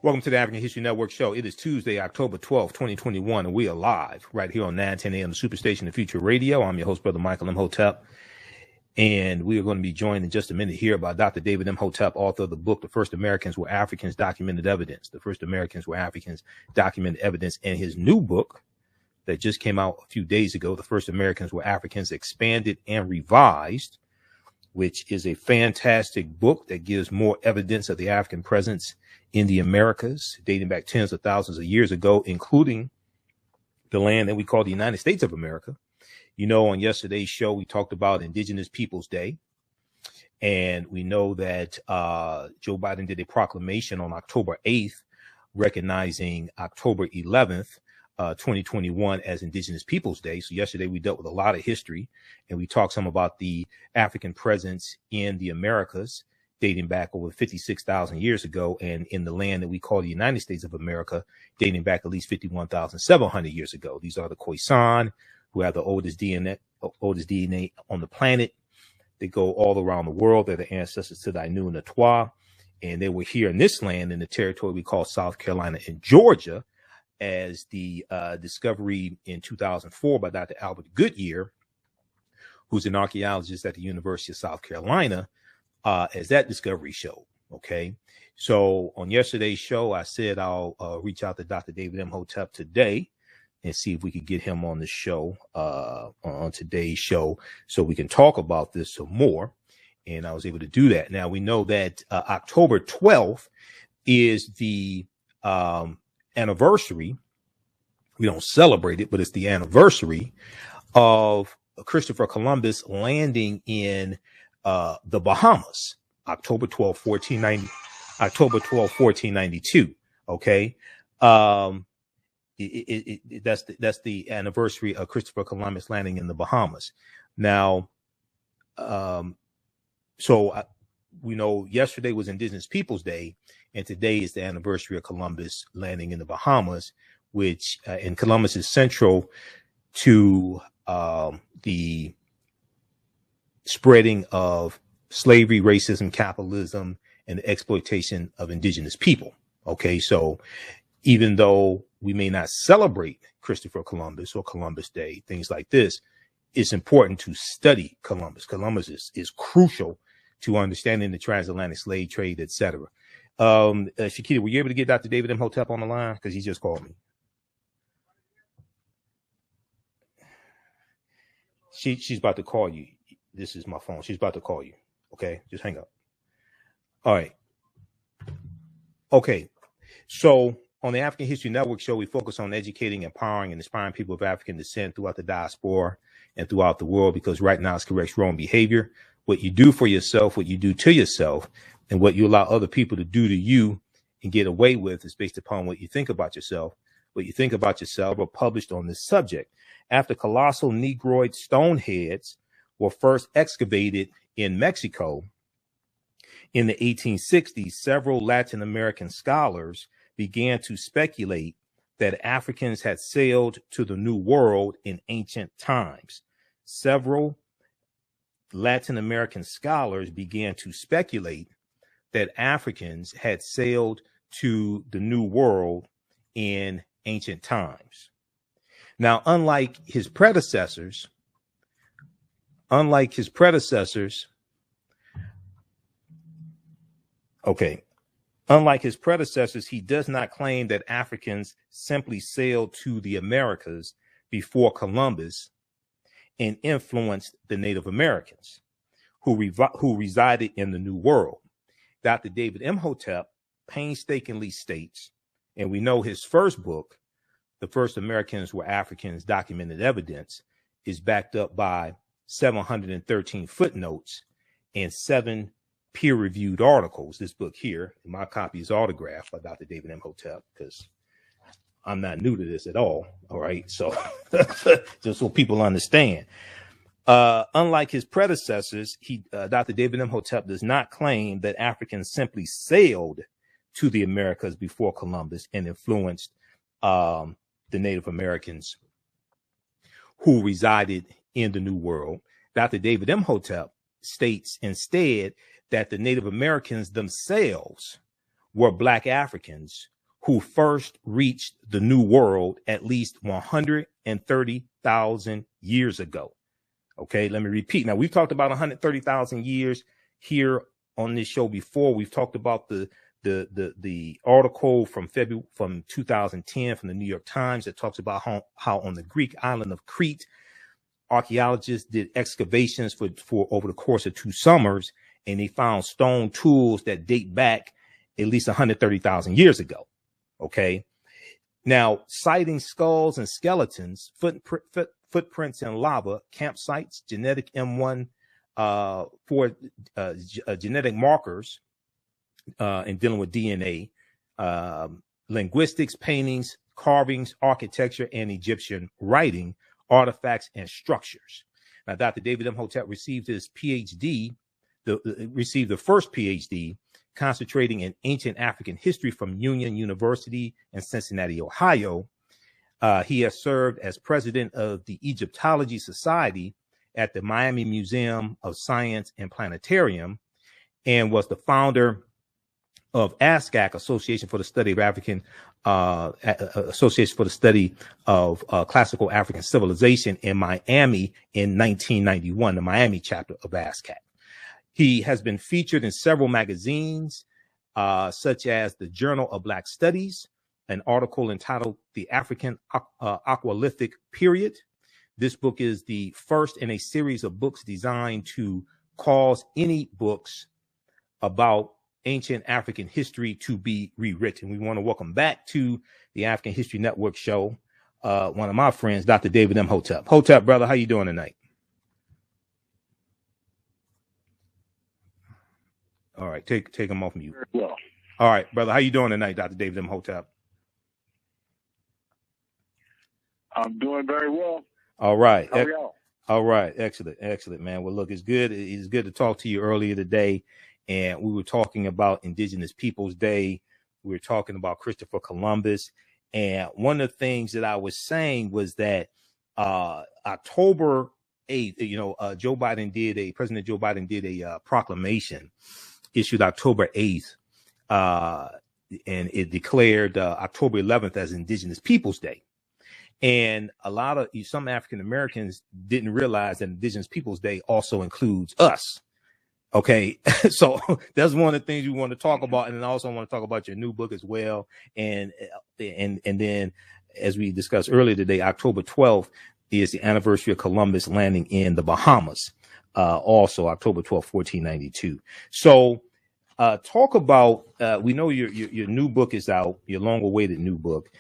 Welcome to the African History Network show. It is Tuesday, October 12th, 2021, and we are live right here on 910 AM, the Superstation of Future Radio. I'm your host, Brother Michael Imhotep, and we are going to be joined in just a minute here by Dr. David Imhotep, author of the book, The First Americans Were Africans, Documented Evidence. The First Americans Were Africans, Documented Evidence, and his new book that just came out a few days ago, The First Americans Were Africans, Expanded and Revised, which is a fantastic book that gives more evidence of the African presence in the Americas, dating back tens of thousands of years ago, including the land that we call the United States of America. You know, on yesterday's show, we talked about Indigenous Peoples Day. And we know that Joe Biden did a proclamation on October 8th, recognizing October 11th, 2021 as Indigenous Peoples Day. So yesterday we dealt with a lot of history, and we talked some about the African presence in the Americas, dating back over 56,000 years ago, and in the land that we call the United States of America, dating back at least 51,700 years ago. These are the Khoisan, who have the oldest DNA on the planet. They go all around the world. They're the ancestors to the Ainu and the Twa, and they were here in this land, in the territory we call South Carolina and Georgia, as the discovery in 2004 by Dr. Albert Goodyear, who's an archaeologist at the University of South Carolina, as that discovery showed. Okay, so on yesterday's show, I said I'll reach out to Dr. David Imhotep today and see if we could get him on the show, on today's show, so we can talk about this some more. And I was able to do that. Now, we know that October 12th is the anniversary. We don't celebrate it, but it's the anniversary of Christopher Columbus landing in the Bahamas, October 12, 1492. Okay. That's the anniversary of Christopher Columbus landing in the Bahamas. Now, we know yesterday was Indigenous Peoples Day, and today is the anniversary of Columbus landing in the Bahamas, which, and Columbus is central to the spreading of slavery, racism, capitalism, and the exploitation of indigenous people. Okay, so even though we may not celebrate Christopher Columbus or Columbus Day, things like this, it's important to study Columbus. Columbus is crucial to understanding the transatlantic slave trade, etc. Shakita, were you able to get Dr. David Imhotep on the line? Because he just called me. She's about to call you. This is my phone. She's about to call you. Okay, just hang up. All right. Okay, so on the African History Network show, we focus on educating, empowering, and inspiring people of African descent throughout the diaspora and throughout the world, because right now it's corrects wrong behavior. What you do for yourself, what you do to yourself, and what you allow other people to do to you and get away with is based upon what you think about yourself. What you think about yourself are published on this subject. After colossal Negroid stone heads were first excavated in Mexico in the 1860s, several Latin American scholars began to speculate that Africans had sailed to the New World in ancient times. Several Latin American scholars began to speculate that Africans had sailed to the New World in ancient times. Now, unlike his predecessors, he does not claim that Africans simply sailed to the Americas before Columbus and influenced the Native Americans who resided in the New World. Dr. David Imhotep painstakingly states, and we know his first book, The First Americans Were Africans, Documented Evidence, is backed up by 713 footnotes and 7 peer-reviewed articles. This book here, my copy is autographed by Dr. David Imhotep, because I'm not new to this at all. All right, so just so people understand. Unlike his predecessors, Dr. David Imhotep does not claim that Africans simply sailed to the Americas before Columbus and influenced the Native Americans who resided in the New World. Dr. David Imhotep states instead that the Native Americans themselves were Black Africans who first reached the New World at least 130,000 years ago. Okay, let me repeat. Now, we've talked about 130,000 years here on this show before. We've talked about the article from 2010 from the New York Times that talks about how on the Greek island of Crete, archaeologists did excavations for over the course of 2 summers, and they found stone tools that date back at least 130,000 years ago. Okay. Now, citing skulls and skeletons, footprints in lava, campsites, genetic M1 for genetic markers in dealing with DNA, linguistics, paintings, carvings, architecture, and Egyptian writing, artifacts, and structures. Now, Dr. David Imhotep received his PhD, received the first PhD, concentrating in ancient African history from Union University in Cincinnati, Ohio. He has served as president of the Egyptology Society at the Miami Museum of Science and Planetarium, and was the founder of ASCAC, Association for the Study of African Association for the Study of Classical African Civilization in Miami in 1991, the Miami chapter of ASCAC. He has been featured in several magazines, such as the Journal of Black Studies, an article entitled The African Aqualithic Period. This book is the first in a series of books designed to cause any books about ancient African history to be rewritten. We want to welcome back to the African History Network show one of my friends, Dr. David Imhotep. Hotep, brother, how you doing tonight? All right, take him off mute. Well, all right, brother, how you doing tonight, Dr. David Imhotep? I'm doing very well. All right. How are y'all? All right, excellent, man. Well, look, it's good to talk to you earlier today, and we were talking about Indigenous Peoples Day. We were talking about Christopher Columbus, and one of the things that I was saying was that October 8th, President Joe Biden did a proclamation issued October 8th, and it declared October 11th as Indigenous Peoples Day. And some African Americans didn't realize that Indigenous Peoples Day also includes us. Okay, so that's one of the things we want to talk about, and then I also want to talk about your new book as well. And then, as we discussed earlier today, October 12th is the anniversary of Columbus landing in the Bahamas. Also October 12th, 1492. So, talk about. We know your new book is out. Your long-awaited new book.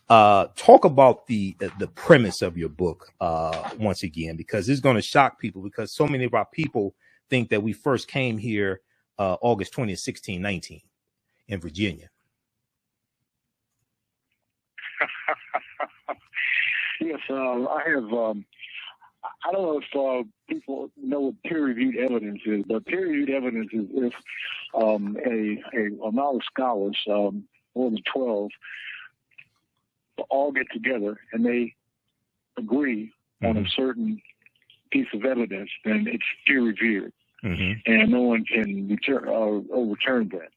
Talk about the premise of your book once again, because it's going to shock people, because so many of our people think that we first came here August 20th, 1619 in Virginia. Yes, I have. I don't know if people know what peer-reviewed evidence is, but peer-reviewed evidence is if a amount of scholars, more than 12, all get together and they agree on a certain piece of evidence, then it's peer-reviewed, and no one can overturn that.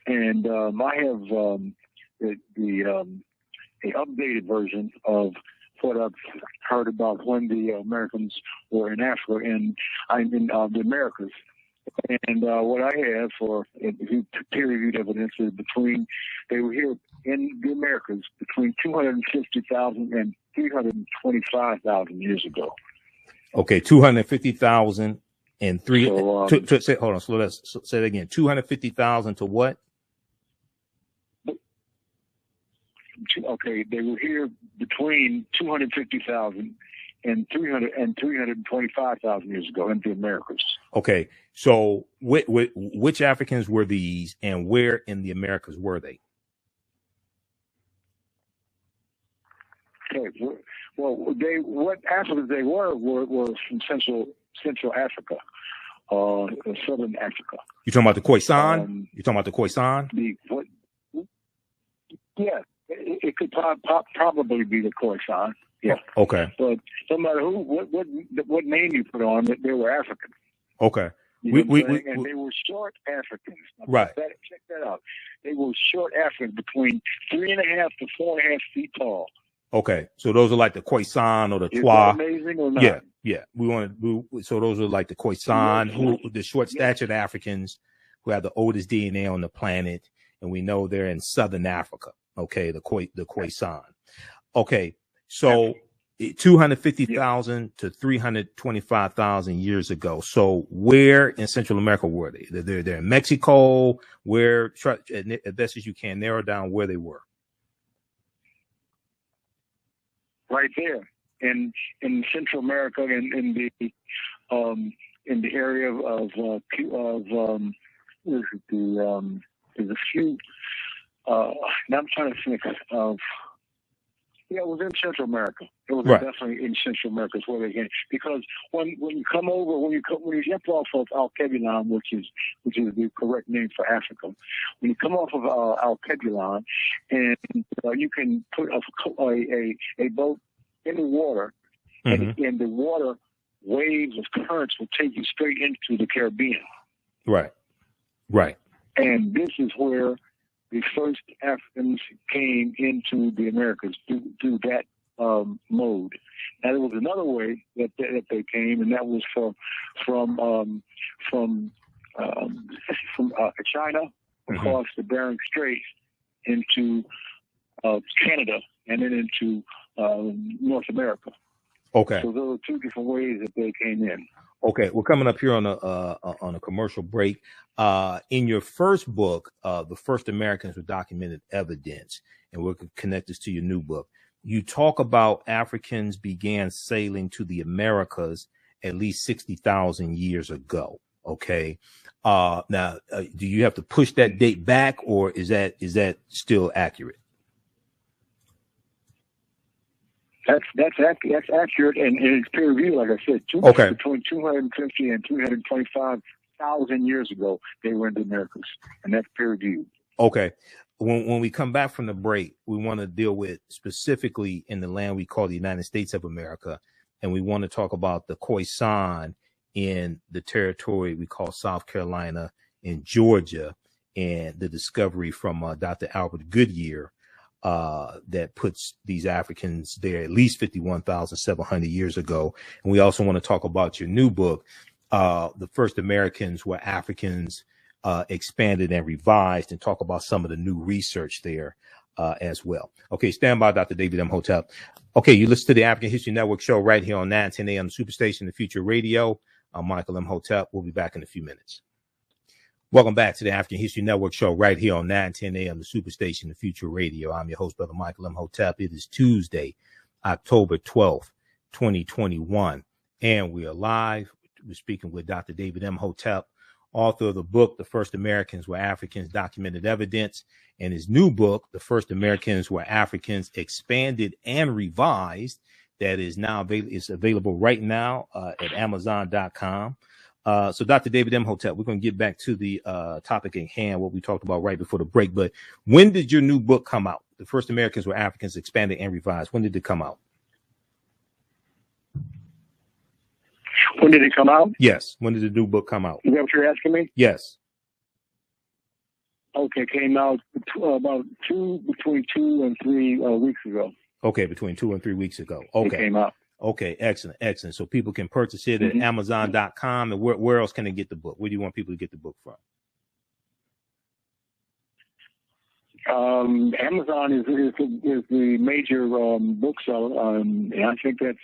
And I have the updated version of what I've heard about when the Americans were in Africa and in the Americas. And what I have for peer-reviewed evidence is they were here in the Americas between 250,000 and 325,000 years ago. Okay, 250,000 and hold on, say it again. 250,000 to what? Okay, they were here between 250,000 and 325,000 years ago in the Americas. Okay, so which Africans were these, and where in the Americas were they? Okay, well, what Africans they were from Central Africa, Southern Africa. You talking about the Khoisan? You talking about the Khoisan? Yeah, it could probably be the Khoisan. Yeah. Okay. But no matter what name you put on it, they were African. Okay. You know what I'm saying? And they were short Africans. Now, right. Check that out. They were short Africans, between 3.5 to 4.5 feet tall. Okay, so those are like the Khoisan or the Is Twa. that amazing or not? Yeah. So those are like the Khoisan, the short-statured Africans who have the oldest DNA on the planet, and we know they're in southern Africa. Okay, the Khoisan. Okay, so 250,000 to 325,000 years ago. So where in Central America were they? They're in Mexico. Where, as best as you can, narrow down where they were. Right there in Central America, in the area of there's a few. Now I'm trying to think of. Yeah, it was in Central America. It was definitely in Central America is where they came. Because when you come over, when you jump off of Alkebulan, which is the correct name for Africa, when you come off of Alkebulan, and you can put a boat in the water, and the water waves of currents will take you straight into the Caribbean. Right. And this is where the first Africans came into the Americas through that mode. Now there was another way that they came, and that was from China across the Bering Straits into Canada, and then into North America. Okay. So those are two different ways that they came in. Okay, we're coming up here on a commercial break. In your first book, The First Americans with Documented Evidence, and we'll connect this to your new book, you talk about Africans began sailing to the Americas at least 60,000 years ago. Okay. Now, do you have to push that date back, or is that still accurate? That's accurate, and it's peer reviewed, like I said. Between 250 and 225,000 years ago, they were in the Americas, and that's peer reviewed. Okay. When we come back from the break, we want to deal with specifically in the land we call the United States of America, and we want to talk about the Khoisan in the territory we call South Carolina and Georgia, and the discovery from Dr. Albert Goodyear that puts these Africans there at least 51,700 years ago. And we also want to talk about your new book, The First Americans Were Africans Expanded and Revised, and talk about some of the new research there as well. Okay, stand by, Dr. David Imhotep. Okay, you listen to the African History Network show right here on 910 AM, the Superstation, the Future Radio. I'm Michael Imhotep. We'll be back in a few minutes. Welcome back to the African History Network show right here on 910 AM, the Superstation, the Future Radio. I'm your host, Brother Michael Imhotep. It is Tuesday, October 12th, 2021, and we are live. We're speaking with Dr. David Imhotep, author of the book, The First Americans Were Africans, Documented Evidence, and his new book, The First Americans Were Africans, Expanded and Revised, that is now available right now at Amazon.com. So Dr. David Imhotep, we're going to get back to the topic at hand, what we talked about right before the break. But when did your new book come out? The First Americans Were Africans, Expanded and Revised. When did it come out? When did it come out? Yes. When did the new book come out? Is that what you're asking me? Yes. Okay, came out between 2 and 3 weeks ago. Okay, between 2 and 3 weeks ago. Okay. It came out. Okay, excellent. So people can purchase it at Amazon.com. And where else can they get the book? Where do you want people to get the book from? Amazon is the major bookseller, and I think that's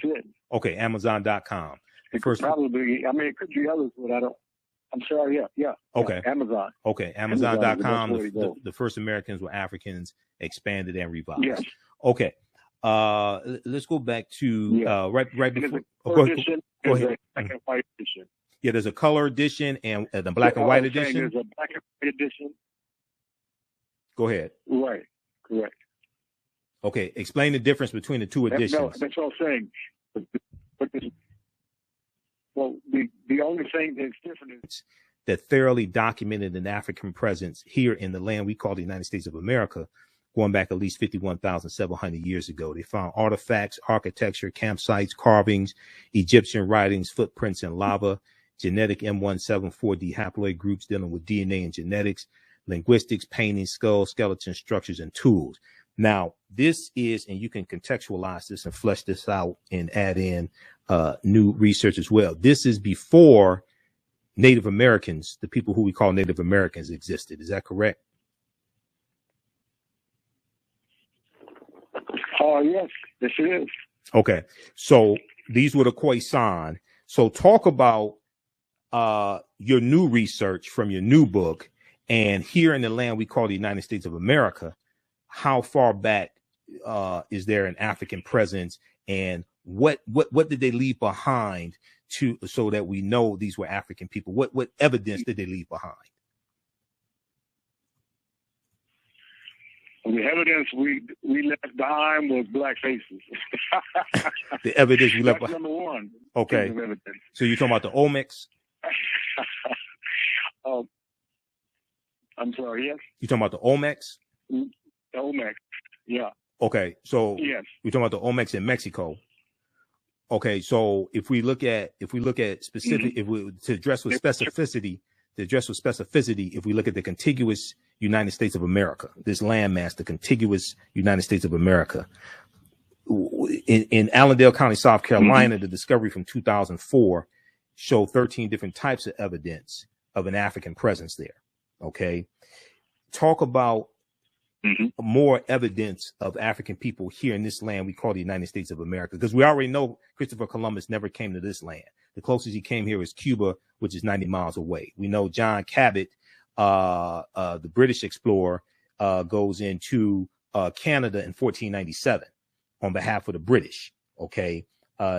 it. Okay, Amazon.com. It could probably, it could be others, but I'm sorry, yeah. Okay. Yeah, Amazon. Okay, Amazon.com. The First Americans Were Africans, Expanded and Revised. Yes. Okay. Let's go back to right before. Go ahead. Black and white edition. Yeah, there's a color edition and the black and white edition. There's a black and white edition. Go ahead. Right. Correct. Okay. Explain the difference between the two editions. That's what I'm saying. Well, the only thing that's different is that thoroughly documented an African presence here in the land we call the United States of America, going back at least 51,700 years ago. They found artifacts, architecture, campsites, carvings, Egyptian writings, footprints in lava, genetic M174D haploid groups dealing with DNA and genetics, linguistics, painting, skulls, skeletons, structures, and tools. Now, this is, and you can contextualize this and flesh this out and add in new research as well. This is before Native Americans, the people who we call Native Americans, existed. Is that correct? Yes, yes it is. Okay, so these were the Khoisan. So talk about your new research from your new book, and here in the land we call the United States of America. How far back is there an African presence, and what did they leave behind so that we know these were African people? What evidence did they leave behind? The evidence we left behind was black faces. The evidence we left behind. Number one. Okay. So you're talking about the Olmecs? I'm sorry. Yes. You talking about the Olmecs? The Olmecs. Yeah. Okay. So yes, we're talking about the Olmecs in Mexico. Okay. So if we look at specific, if we to address with specificity, if we look at the contiguous United States of America, this landmass, the contiguous United States of America, in Allendale County, South Carolina, the discovery from 2004 showed 13 different types of evidence of an African presence there. Okay. Talk about more evidence of African people here in this land we call the United States of America, because we already know Christopher Columbus never came to this land. The closest he came here is Cuba, which is 90 miles away. We know John Cabot, the British explorer, goes into Canada in 1497 on behalf of the British. Okay.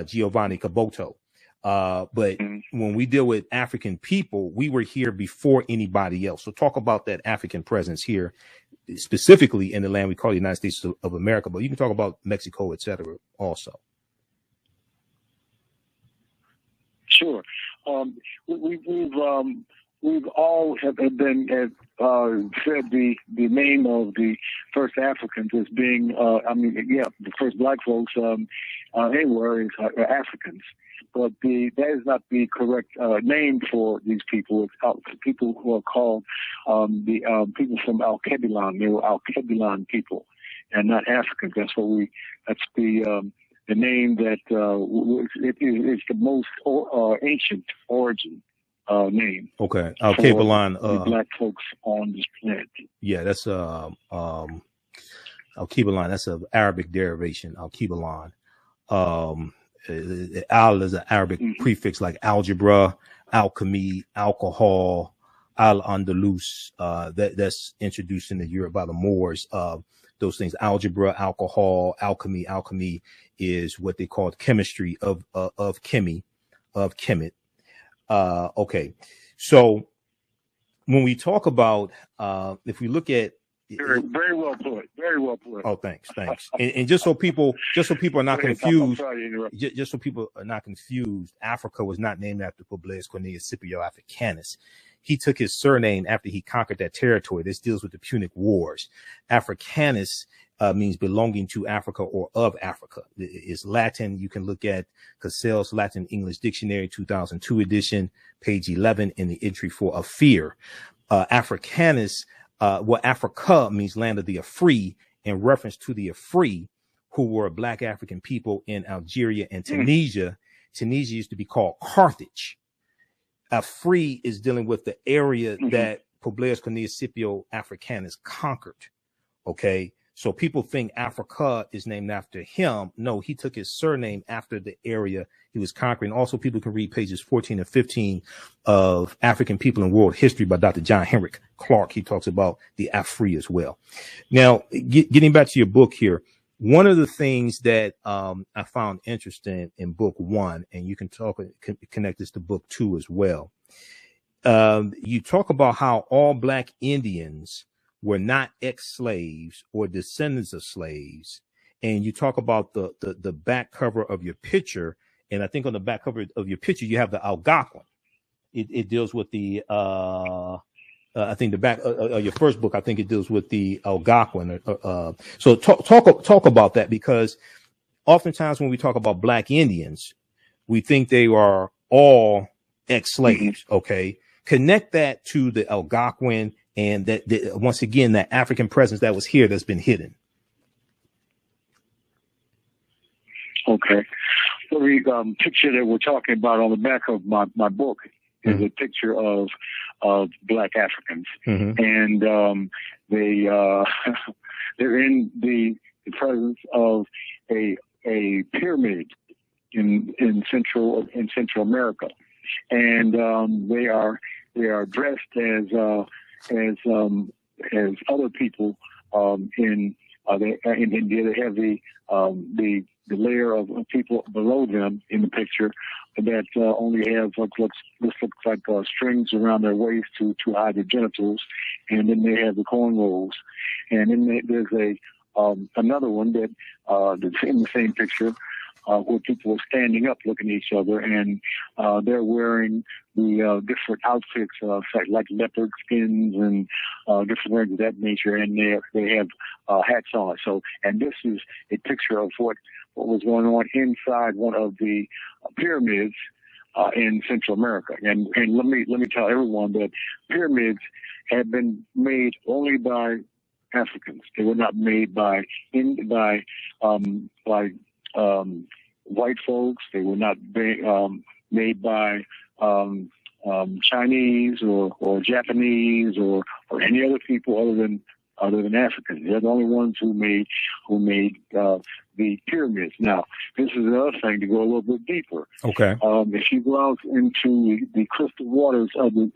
Giovanni Caboto. But when we deal with African people, we were here before anybody else. So talk about that African presence here, specifically in the land we call the United States of America, but you can talk about Mexico, et cetera, also. Sure. We've all have been said the name of the first Africans as being, the first black folks anywhere is Africans. But that is not the correct name for these people. It's people who are called the people from Alkebulan. They were Alkebulan people, and not Africans. That's the name that it is the most ancient origin name. Okay, Alkebulan. The black folks on this planet. Yeah, that's Alkebulan. That's an Arabic derivation. Alkebulan. Al is an Arabic prefix like algebra, alchemy, alcohol, al-Andalus. That's introduced into Europe by the Moors. Those things, algebra, alcohol, alchemy. Alchemy is what they called chemistry of Kemet. Okay, so when we talk about, if we look at very well put. Very well put. Oh, thanks. And just so people are not confused, just so people are not confused, Africa was not named after Publius Cornelius Scipio Africanus. He took his surname after he conquered that territory. This deals with the Punic Wars. Africanus means belonging to Africa or of Africa. It's Latin. You can look at Cassell's Latin English Dictionary, 2002 edition, page 11 in the entry for a fear. Africanus. Africa means land of the Afri, in reference to the Afri, who were black African people in Algeria and Tunisia. Tunisia used to be called Carthage. Afri is dealing with the area that Publius Cornelius Scipio Africanus conquered. Okay, so people think Africa is named after him. No, he took his surname after the area he was conquering. Also, people can read pages 14 and 15 of African People in World History by Dr. John Henrik Clark. He talks about the Afri as well. Now, getting back to your book here, one of the things that I found interesting in book 1, and you can connect this to book 2 as well. You talk about how all black Indians were not ex-slaves or descendants of slaves. And you talk about the back cover of your picture. And I think on the back cover of your picture, you have the Algonquin. It deals with the, I think the back of your first book, I think it deals with the Algonquin. So talk about that, because oftentimes when we talk about black Indians, we think they are all ex-slaves. Okay. Connect that to the Algonquin and that once again, that African presence that was here that's been hidden. Okay. So the picture that we're talking about on the back of my book is a picture of Black Africans. And they're in the presence of a pyramid in Central America. And they are dressed as other people they have the layer of people below them in the picture that only have what looks like strings around their waist to hide their genitals, and then they have the cornrows, and then there's another one that's in the same picture where people are standing up looking at each other, and they're wearing the different outfits like leopard skins and different things of that nature, and they have hats on. So, and this is a picture of what was going on inside one of the pyramids in Central America. And let me tell everyone that pyramids have been made only by Africans. They were not made by white folks. They were not made by Chinese or Japanese or any other people other than Africans. They're the only ones who made the pyramids. Now, this is another thing to go a little bit deeper. Okay. If you go out into the crystal waters of the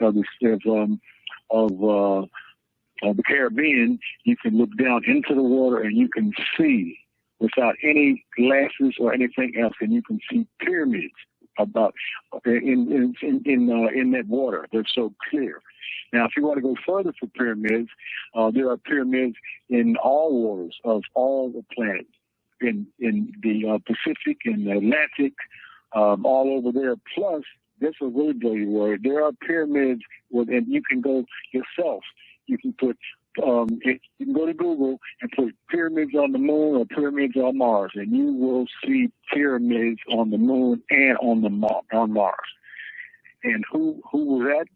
Caribbean, you can look down into the water and you can see, without any glasses or anything else, and you can see pyramids about in that water. They're so clear. Now, if you want to go further for pyramids, there are pyramids in all waters of all the planet, in the Pacific and the Atlantic, all over there. Plus, this will really blow you away. There are pyramids, and you can go yourself. You can put you can go to Google and put pyramids on the moon or pyramids on Mars, and you will see pyramids on the moon and on Mars. And who was that?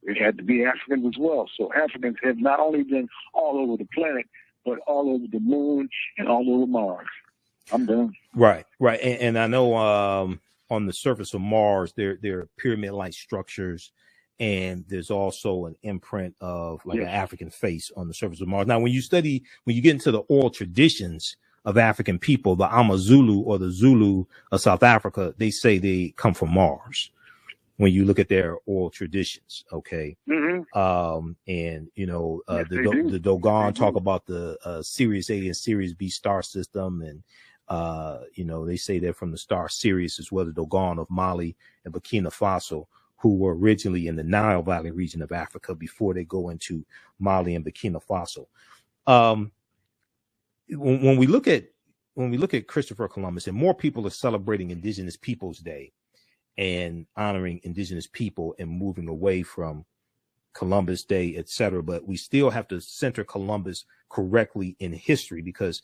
It had to be Africans as well. So Africans have not only been all over the planet, but all over the moon and all over Mars. I'm done. Right. And I know on the surface of Mars, there are pyramid-like structures, and there's also an imprint of like an African face on the surface of Mars. Now, when you get into the oral traditions of African people, the Amazulu or the Zulu of South Africa, they say they come from Mars. When you look at their oral traditions, okay. And the Dogon talk about the Sirius A and Sirius B star system, and they say they're from the star Sirius as well, the Dogon of Mali and Burkina Faso, who were originally in the Nile Valley region of Africa before they go into Mali and Burkina Faso. When we look at Christopher Columbus, and more people are celebrating Indigenous Peoples Day and honoring Indigenous people and moving away from Columbus Day, etc. But we still have to center Columbus correctly in history, because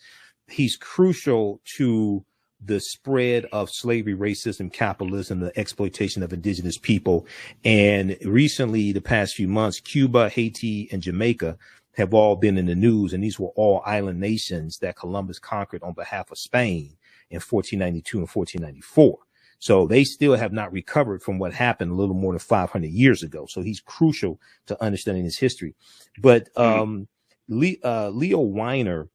he's crucial to the spread of slavery, racism, capitalism, the exploitation of Indigenous people. And recently, the past few months, Cuba, Haiti, and Jamaica have all been in the news. And these were all island nations that Columbus conquered on behalf of Spain in 1492 and 1494. So they still have not recovered from what happened a little more than 500 years ago. So he's crucial to understanding his history. But Leo Weiner,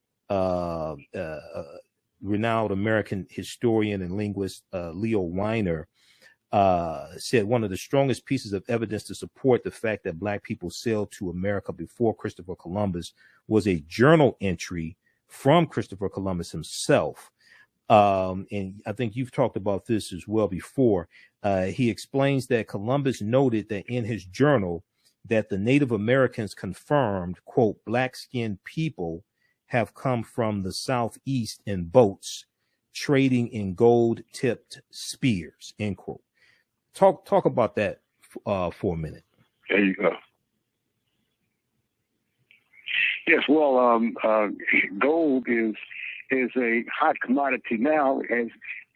renowned American historian and linguist, Leo Weiner, said one of the strongest pieces of evidence to support the fact that Black people sailed to America before Christopher Columbus was a journal entry from Christopher Columbus himself. And I think you've talked about this as well before. He explains that Columbus noted that in his journal that the Native Americans confirmed, quote, black-skinned people have come from the southeast in boats trading in gold-tipped spears, end quote. Talk about that for a minute. There you go. Yes, well, gold is a hot commodity now, as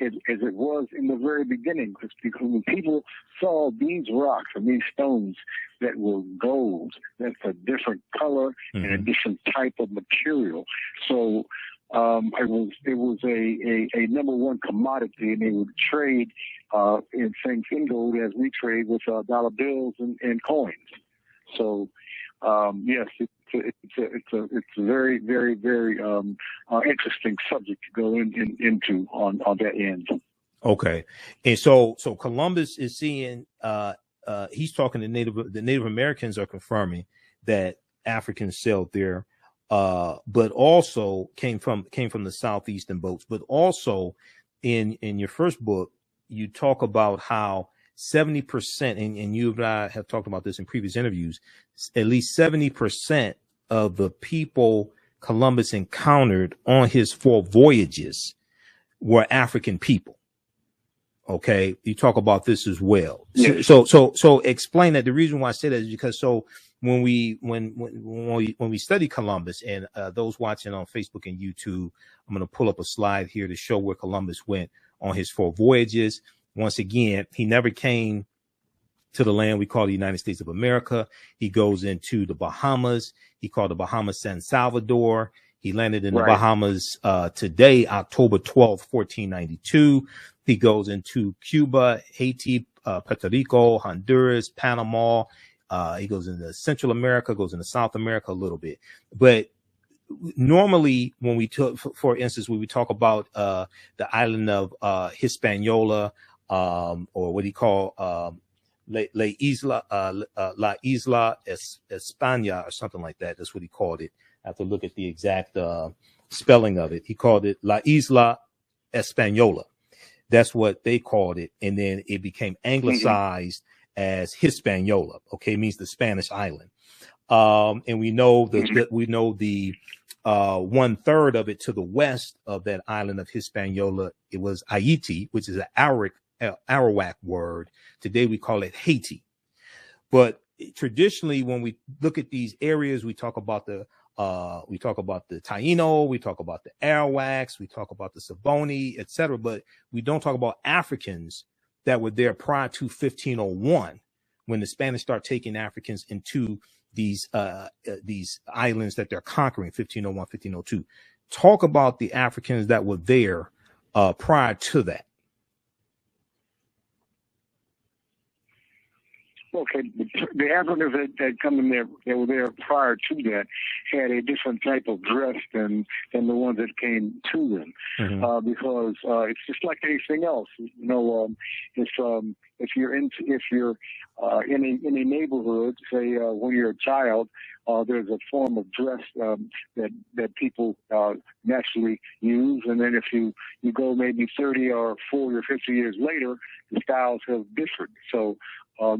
as it was in the very beginning, because when people saw these rocks and these stones that were gold, that's a different color and a different type of material. So it was a number one commodity, and they would trade in gold as we trade with dollar bills and coins. So yes, it's a very, very, very interesting subject to go into on that end. Okay, and so Columbus is seeing. He's talking to the Native Americans are confirming that Africans sailed there, but also came from the southeastern boats. But also in your first book, you talk about how 70%, and you and I have talked about this in previous interviews, at least 70% of the people Columbus encountered on his 4 voyages were African people. Okay, you talk about this as well. Yes. So explain that. The reason why I say that is because when we study Columbus, and those watching on Facebook and YouTube, I'm going to pull up a slide here to show where Columbus went on his 4 voyages. Once again, he never came to the land we call the United States of America. He goes into the Bahamas. He called the Bahamas San Salvador. He landed in the Bahamas today, October 12th, 1492. He goes into Cuba, Haiti, Puerto Rico, Honduras, Panama. He goes into Central America, goes into South America a little bit. But normally when we talk, for instance, when we talk about the island of Hispaniola, or what he called La Isla España, or something like that. That's what he called it. I have to look at the exact spelling of it. He called it La Isla Española. That's what they called it. And then it became anglicized as Hispaniola. Okay, it means the Spanish island. And we know the 1/3 of it to the west of that island of Hispaniola, it was Haiti, which is an Arawak word. Today we call it Haiti. But traditionally, when we look at these areas, we talk about the Taino, we talk about the Arawaks, we talk about the Saboni, etc. But we don't talk about Africans that were there prior to 1501, when the Spanish start taking Africans into these islands that they're conquering, 1501, 1502. Talk about the Africans that were there prior to that. Okay, the Africans that come in there, that were there prior to that, had a different type of dress than the ones that came to them, because it's just like anything else. You know, if you're in a neighborhood, say when you're a child, there's a form of dress that people naturally use, and then if you go maybe 30 or 40 or 50 years later, the styles have differed. So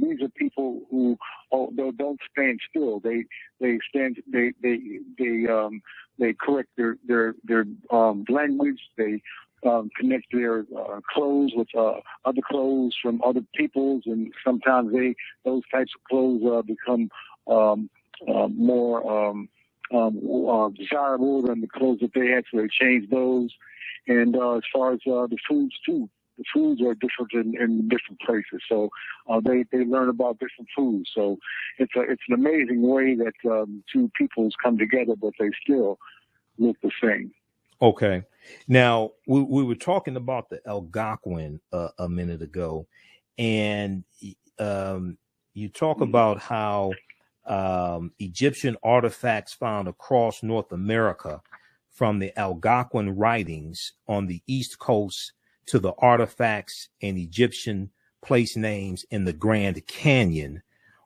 these are people who don't stand still. They correct their language. They connect their clothes with other clothes from other peoples, and sometimes those types of clothes become more desirable than the clothes that they had, so they change those. And as far as the foods too, the foods are different in different places, so they learn about different foods. So it's an amazing way that two peoples come together, but they still look the same. Okay, now we were talking about the Algonquin a minute ago, and you talk about how Egyptian artifacts found across North America, from the Algonquin writings on the East Coast to the artifacts and Egyptian place names in the Grand Canyon,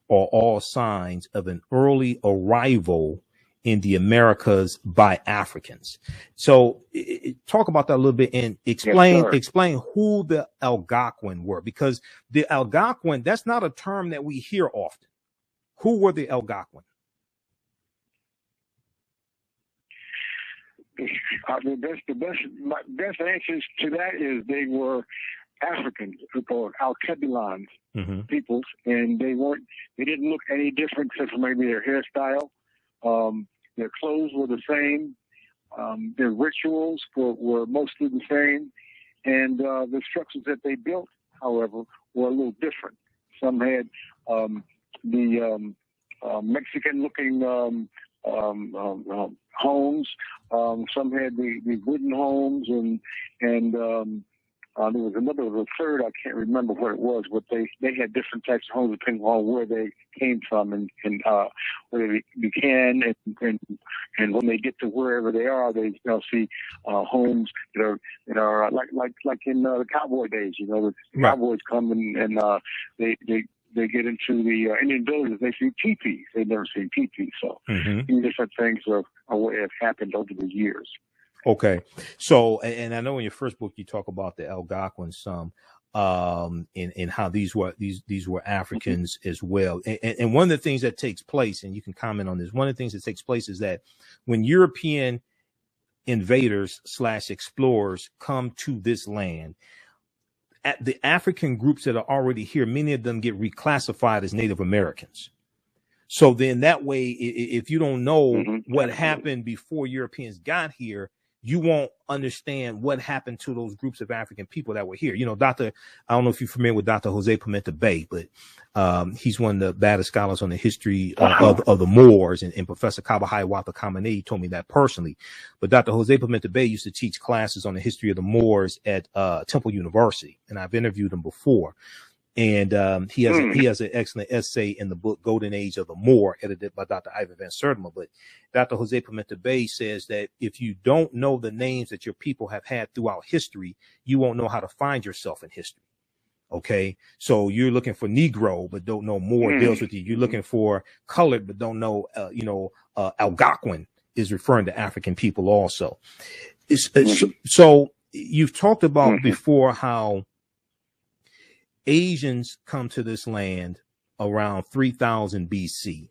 are all signs of an early arrival in the Americas by Africans. So talk about that a little bit and explain who the Algonquin were, because the Algonquin, that's not a term that we hear often. Who were the Algonquin? My best answers to that is they were Africans, or Alkebulan peoples, and they didn't look any different except for maybe their hairstyle. Their clothes were the same. Their rituals were mostly the same. And the structures that they built, however, were a little different. Some had the Mexican-looking homes. Some had the wooden homes, and there was a third. I can't remember what it was, but they had different types of homes depending on where they came from and where they began, and when they get to wherever they are, they see homes that are like in the cowboy days. The cowboys come and they get into the Indian villages. They see teepees. They've never seen teepees. So different things are what have happened over the years. Okay. So, and I know in your first book, you talk about the Algonquins some, and how these were Africans as well. And one of the things that takes place, and you can comment on this, one of the things that takes place is that when European invaders / explorers come to this land, the African groups that are already here, many of them get reclassified as Native Americans. So then that way, if you don't know what happened before Europeans got here, you won't understand what happened to those groups of African people that were here. I don't know if you're familiar with Dr. Jose Pimenta Bay, but he's one of the baddest scholars on the history of the Moors, and Professor Kabahai Wata Kamene told me that personally. But Dr. Jose Pimenta Bay used to teach classes on the history of the Moors at Temple University, and I've interviewed him before. And he has an excellent essay in the book Golden Age of the Moor, edited by Dr. Ivan Van Sertima. But Dr. Jose Pimenta Bay says that if you don't know the names that your people have had throughout history, you won't know how to find yourself in history. Okay, so you're looking for Negro but don't know Moor deals with you. You're looking for colored but don't know Algonquin is referring to African people also. So you've talked about before how Asians come to this land around 3000 BC,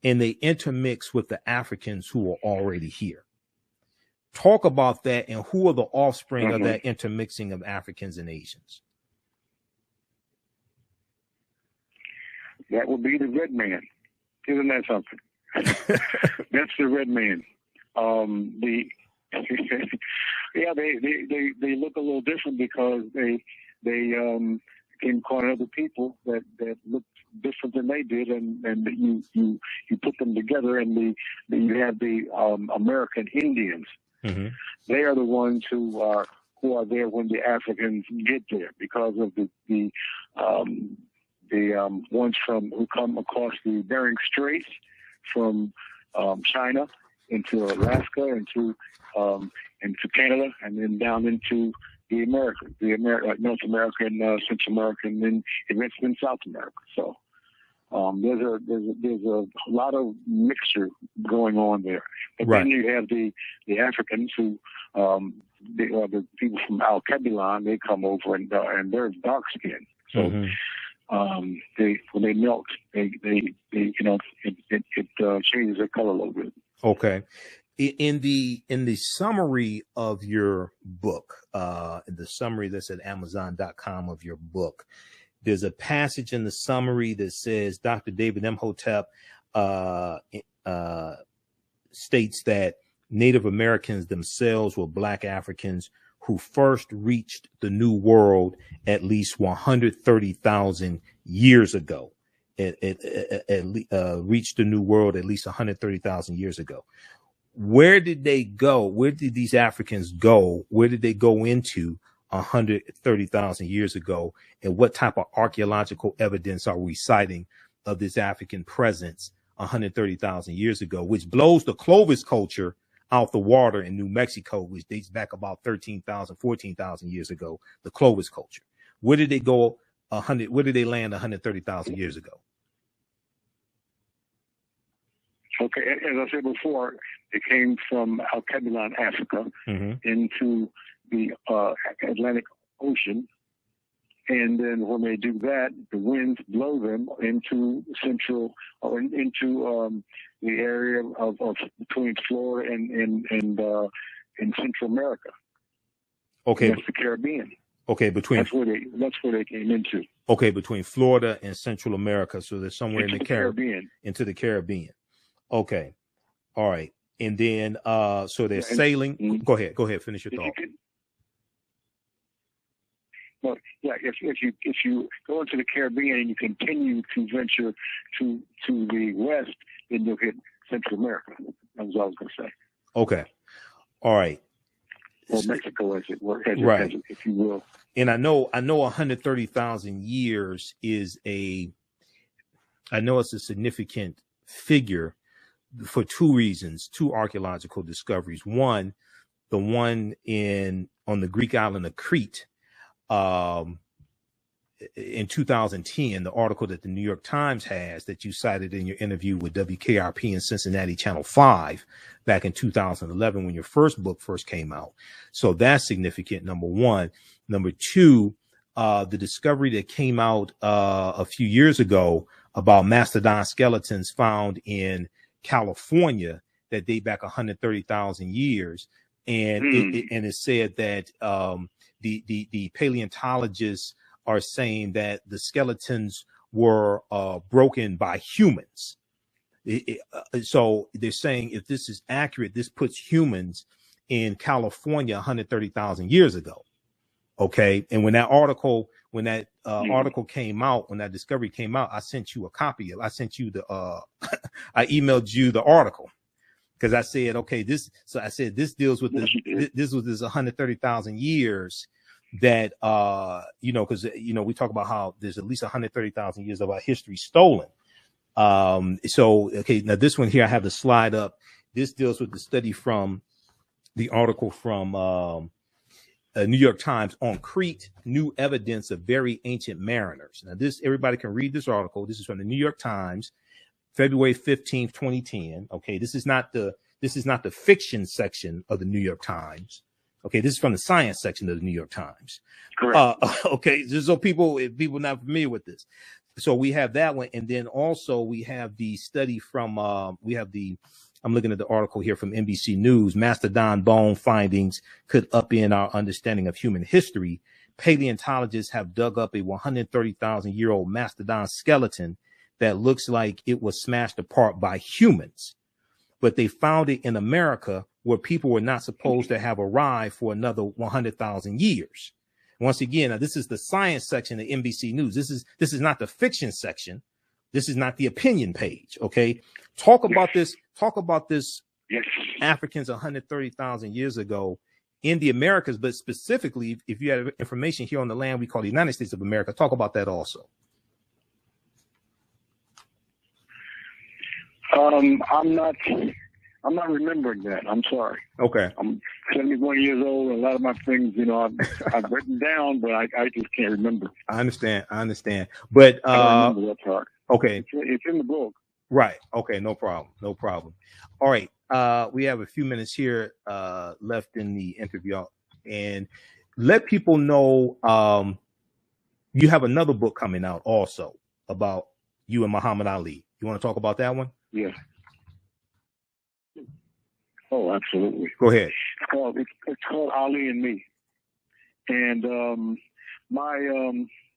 and they intermix with the Africans who are already here. Talk about that, and who are the offspring of that intermixing of Africans and Asians? That would be the red man. Isn't that something? That's the red man. They look a little different because they came across other people that looked different than they did, and you put them together, and you have the American Indians. They are the ones who are there when the Africans get there, because of the ones who come across the Bering Straits from China into Alaska, into Canada, and then down into the Americas, North America and Central America, and then eventually in South America. So there's a lot of mixture going on there. But then you have the Africans who the people from Alkebulan. They come over and they're dark skinned. So when they melt, it changes their color a little bit. Okay. In the summary of your book, in the summary that's at Amazon.com of your book, there's a passage in the summary that says Dr. David Imhotep states that Native Americans themselves were Black Africans who first reached the New World at least 130,000 years ago. Reached the New World at least 130,000 years ago. Where did they go? Where did these Africans go? Where did they go into 130,000 years ago? And what type of archaeological evidence are we citing of this African presence 130,000 years ago, which blows the Clovis culture out the water in New Mexico, which dates back about 13,000, 14,000 years ago, the Clovis culture. Where did they go? Where did they land 130,000 years ago? Okay, as I said before, it came from Alkebulan, Africa, into the Atlantic Ocean, and then when they do that, the winds blow them into central, or into the area of between Florida and Central America. Okay, that's the Caribbean. Okay, that's where they came into. Okay, between Florida and Central America, so they're somewhere in the Caribbean. Into the Caribbean. Okay, all right, and then so they're sailing. Go ahead, finish your thought. But yeah, if you go into the Caribbean and you continue to venture to the west, then you'll hit Central America. That's what I was going to say. Okay. All right. Or Mexico, as it were, right. if you will. And I know 130,000 years is I know it's a significant figure for two reasons, two archaeological discoveries. One, the one on the Greek island of Crete, in 2010, the article that the New York Times has that you cited in your interview with WKRP in Cincinnati Channel 5 back in 2011 when your first book first came out. So that's significant, number one. Number two, the discovery that came out a few years ago about mastodon skeletons found in California that date back 130,000 years. And it said that the paleontologists are saying that the skeletons were broken by humans. So they're saying if this is accurate, this puts humans in California 130,000 years ago. Okay. And when that article came out, when that discovery came out, I sent you a copy. I sent you I emailed you the article. Because I said, okay, this deals with this 130,000 years that, because, we talk about how there's at least 130,000 years of our history stolen. So, okay, now this one here, I have the slide up. This deals with the study from the article from New York Times on Crete, new evidence of very ancient mariners. Now everybody can read this article. This is from the New York Times. February 15th, 2010. Okay, this is not the fiction section of the New York Times. Okay, this is from the science section of the New York Times. Correct. Okay, just so people not familiar with this. So we have that one, and then also we have the study from I'm looking at the article here from NBC News. Mastodon bone findings could upend our understanding of human history. Paleontologists have dug up a 130,000-year-old mastodon skeleton that looks like it was smashed apart by humans, but they found it in America where people were not supposed to have arrived for another 100,000 years. Once again, now this is the science section of NBC News. This is not the fiction section. This is not the opinion page. Okay. Talk about this. Yes. Africans 130,000 years ago in the Americas, but specifically, if you have information here on the land we call the United States of America, talk about that also. I'm not remembering that. I'm sorry. Okay. I'm 71 years old. A lot of my things, I've written down, but I just can't remember. I understand. But I don't remember that part. Okay. It's in the book. Right. Okay. No problem. All right. We have a few minutes here left in the interview, and let people know you have another book coming out also about you and Muhammad Ali. You want to talk about that one? Yeah. Oh, absolutely. Go ahead. It's called Ali and Me, and my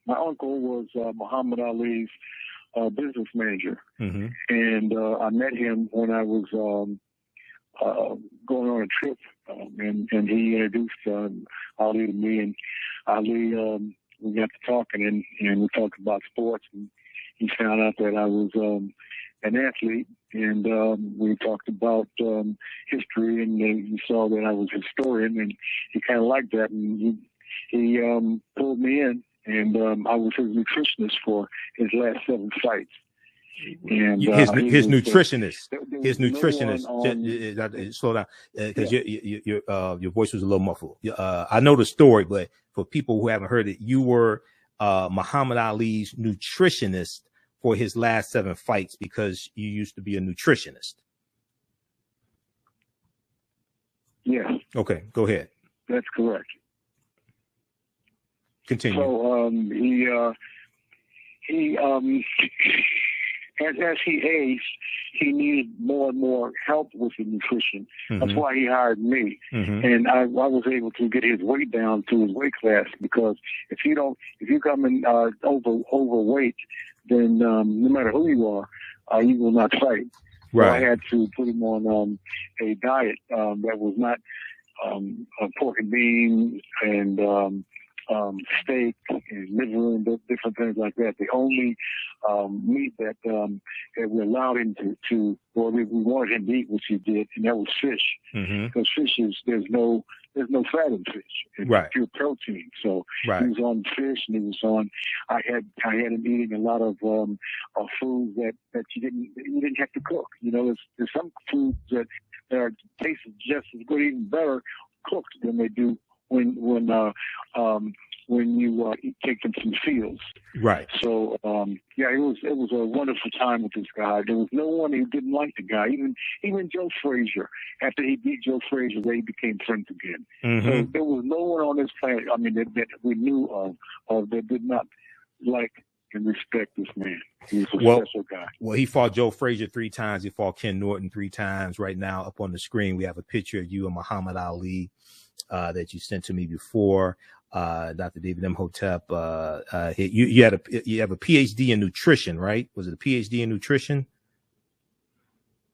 uncle was Muhammad Ali's business manager, and I met him when I was going on a trip, and he introduced Ali to me, and Ali, we got to talking, and we talked about sports, and he found out that I was an athlete, and we talked about history, and he saw that I was a historian, and he kind of liked that, and he pulled me in, and I was his nutritionist for his last 7 fights. And his nutritionist. Slow down, because your voice was a little muffled. I know the story, but for people who haven't heard it, you were Muhammad Ali's nutritionist for his last 7 fights because you used to be a nutritionist. Yes. Okay, go ahead. That's correct. Continue. So he as he aged, he needed more and more help with the nutrition. That's why he hired me, and I was able to get his weight down to his weight class, because if you come in overweight, then no matter who you are, you will not fight. Right. So I had to put him on a diet that was not pork and beans and steak and liver and different things like that. The only meat that we allowed him to or we wanted him to eat, which he did, and that was fish. Because fish there's no fat in fish. It's pure protein. So he was on fish, and he was on. I had him eating a lot of foods that you didn't have to cook. You know, there's some foods that are tasted just as good, even better cooked than they do when you take them from the fields. Right. So it was a wonderful time with this guy. There was no one who didn't like the guy. Even Joe Frazier, after he beat Joe Frazier, they became friends again. So there was no one on this planet, I mean, that we knew of that did not like and respect this man. He was a special guy. Well, he fought Joe Frazier 3 times. He fought Ken Norton 3 times. Right now, up on the screen, we have a picture of you and Muhammad Ali that you sent to me before. Dr. David Imhotep, you have a PhD in nutrition, right? Was it a PhD in nutrition?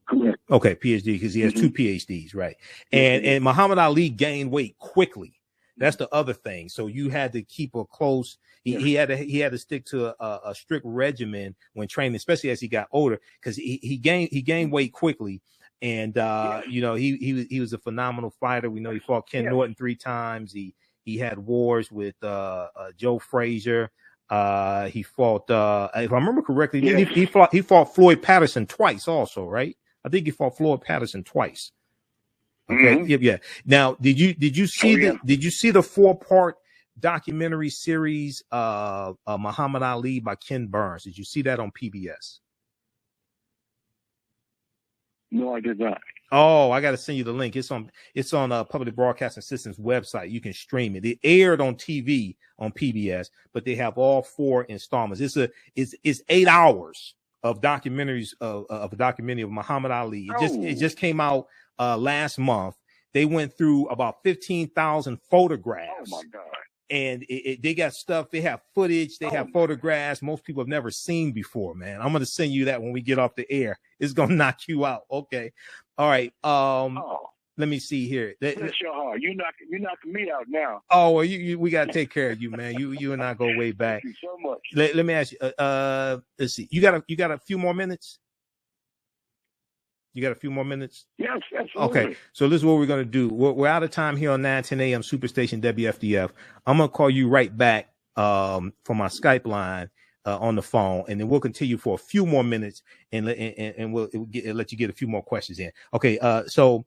Correct. Okay, PhD, because he has 2 PhDs, right? And Muhammad Ali gained weight quickly. That's the other thing. So you had to keep a close. He had to stick to a strict regimen when training, especially as he got older, because he gained weight quickly. And you know, he was a phenomenal fighter. We know he fought Ken Norton 3 times. He had wars with Joe Frazier. He fought, if I remember correctly, he fought Floyd Patterson twice also, right? I think he fought Floyd Patterson twice. Okay. Yeah. Now, did you see did you see the 4-part documentary series Muhammad Ali by Ken Burns? Did you see that on PBS? No, I did not. Oh, I got to send you the link. It's on Public Broadcasting System's website. You can stream it. It aired on TV on PBS, but they have all 4 installments. It's 8 hours of documentaries of a documentary of Muhammad Ali. It just came out last month. They went through about 15,000 photographs. Oh my God. And they got stuff. They have footage. They have photographs most people have never seen before, man. I'm going to send you that when we get off the air. It's going to knock you out. Okay. All right. Let me see here. Bless your heart. You're knocking me out now. Oh, well, we got to take care of you, man. You and I go way back. Thank you so much. Let me ask you, let's see. You got a few more minutes? You got a few more minutes? Yes, absolutely. Okay, so this is what we're going to do. We're out of time here on 910 AM Superstation WFDF. I'm going to call you right back from my Skype line on the phone, and then we'll continue for a few more minutes, and we'll let you get a few more questions in. Okay, so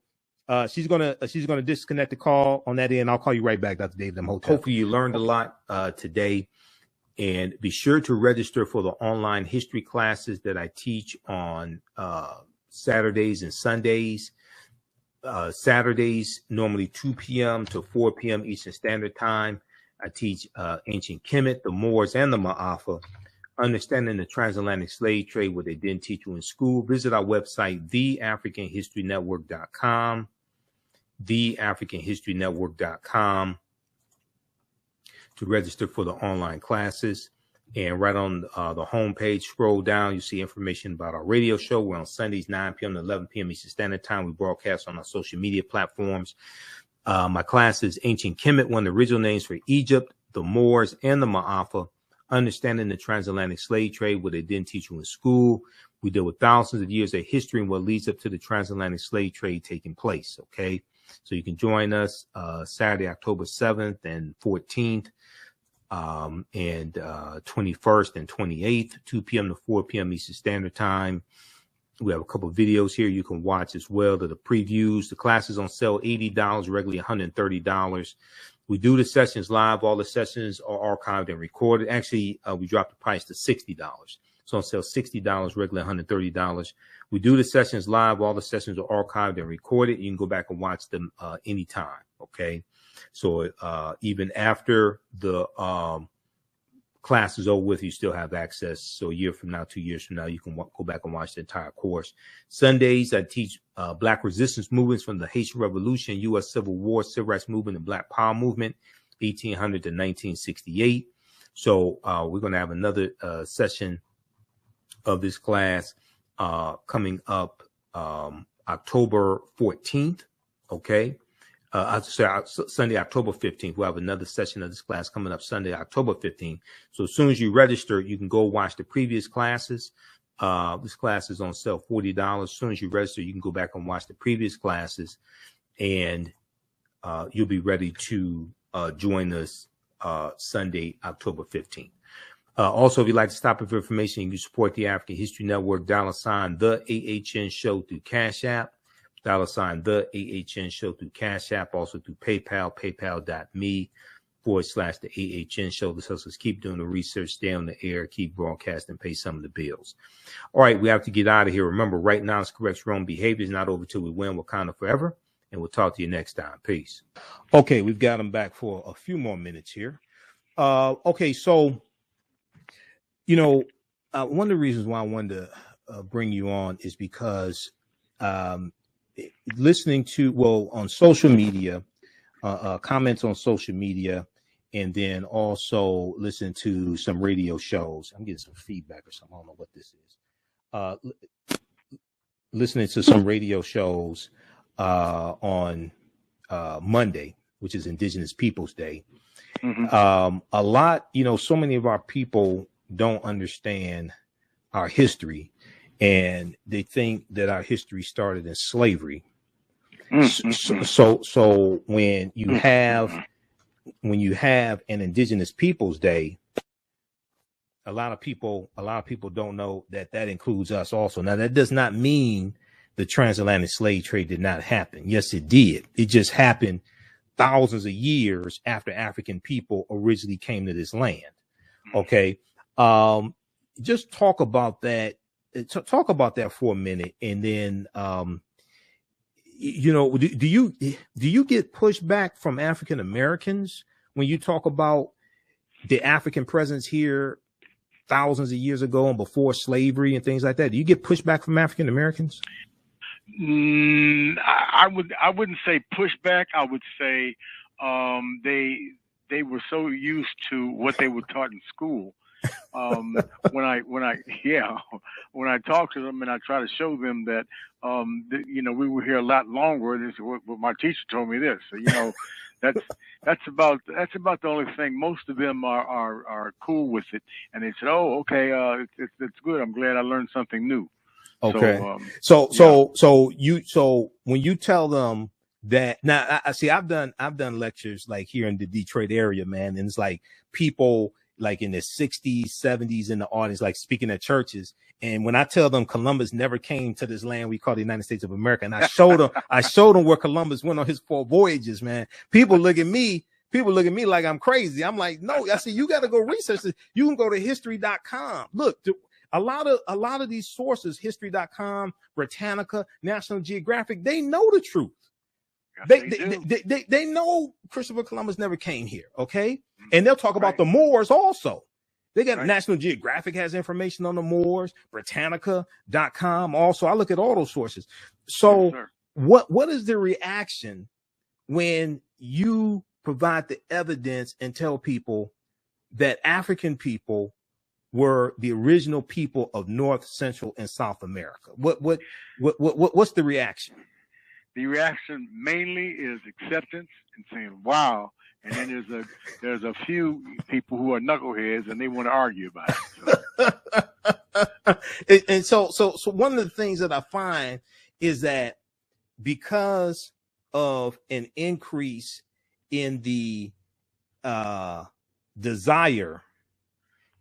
she's gonna disconnect the call on that end. I'll call you right back, Dr. David Imhotep. Hopefully you learned a lot today, and be sure to register for the online history classes that I teach on Saturdays and Sundays. Saturdays, normally 2 p.m. to 4 p.m. Eastern Standard Time. I teach ancient Kemet, the Moors, and the Ma'afa, understanding the transatlantic slave trade, what they didn't teach you in school. Visit our website, TheAfricanHistoryNetwork.com, TheAfricanHistoryNetwork.com, to register for the online classes. And right on the homepage, scroll down, you see information about our radio show. We're on Sundays, 9 p.m. to 11 p.m. Eastern Standard Time. We broadcast on our social media platforms. My class is Ancient Kemet, one of the original names for Egypt, the Moors, and the Ma'afa, understanding the transatlantic slave trade, what they didn't teach you in school. We deal with thousands of years of history and what leads up to the transatlantic slave trade taking place, okay? So you can join us Saturday, October 7th and 14th. And 21st and 28th, 2 p.m. to 4 p.m. Eastern Standard Time. We have a couple of videos here you can watch as well. To the previews. The class is on sale $80, regularly $130. We do the sessions live. All the sessions are archived and recorded. Actually, we dropped the price to $60. So on sale $60, regularly $130. We do the sessions live. All the sessions are archived and recorded. You can go back and watch them anytime. Okay. So even after the class is over with, you still have access. So a year from now, 2 years from now, you can go back and watch the entire course. Sundays, I teach Black resistance movements from the Haitian Revolution, U.S. Civil War, Civil Rights Movement, and Black Power Movement, 1800 to 1968. So we're going to have another session of this class coming up October 14th. Okay. Sunday, October 15th. We'll have another session of this class coming up Sunday, October 15th. So as soon as you register, you can go watch the previous classes. This class is on sale $40. As soon as you register, you can go back and watch the previous classes, and you'll be ready to join us Sunday, October 15th. Also, if you'd like to stop it for information, you can support the African History Network, $, the AHN Show through Cash App, $, the AHN Show through Cash App, also through PayPal, paypal.me/the AHN Show. This helps us keep doing the research, stay on the air, keep broadcasting, pay some of the bills. All right, we have to get out of here. Remember, right now it's correct wrong behavior is not over till we win Wakanda forever. And we'll talk to you next time. Peace. Okay, we've got them back for a few more minutes here. Okay, so, you know, one of the reasons why I wanted to bring you on is because listening to, on social media, comments on social media, and then also listen to some radio shows. I'm getting some feedback or something. I don't know what this is. Listening to some radio shows on Monday, which is Indigenous Peoples Day. Mm-hmm. A lot, so many of our people don't understand our history, and they think that our history started in slavery. Mm-hmm. So when you have an Indigenous Peoples Day, a lot of people don't know that includes us also. Now, that does not mean the transatlantic slave trade did not happen. Yes, it did. It just happened thousands of years after African people originally came to this land. Okay. Just talk about that. Talk about that for a minute. And then, do you get pushback from African Americans when you talk about the African presence here thousands of years ago and before slavery and things like that? Do you get pushback from African Americans? I wouldn't say pushback. I would say they were so used to what they were taught in school. When I talk to them and I try to show them that we were here a lot longer. This is what my teacher told me this. So, that's about the only thing. Most of them are cool with it, and they said, "Oh, okay, it's good. I'm glad I learned something new." Okay. So when you tell them that, now I see, I've done lectures like here in the Detroit area, man. And it's like people like in the 60s, 70s in the audience, like speaking at churches. And when I tell them Columbus never came to this land we call the United States of America, and I showed them where Columbus went on his 4 voyages, man. People look at me like I'm crazy. I'm like, no, I said, you got to go research this. You can go to history.com. Look, a lot of these sources, history.com, Britannica, National Geographic, they know the truth. They know Christopher Columbus never came here, okay? And they'll talk about the Moors also. They got National Geographic has information on the Moors, Britannica.com also. I look at all those sources. So what is the reaction when you provide the evidence and tell people that African people were the original people of North, Central, and South America? What's the reaction? The reaction mainly is acceptance and saying, "Wow," and then there's a few people who are knuckleheads and they want to argue about it. And so one of the things that I find is that because of an increase in the desire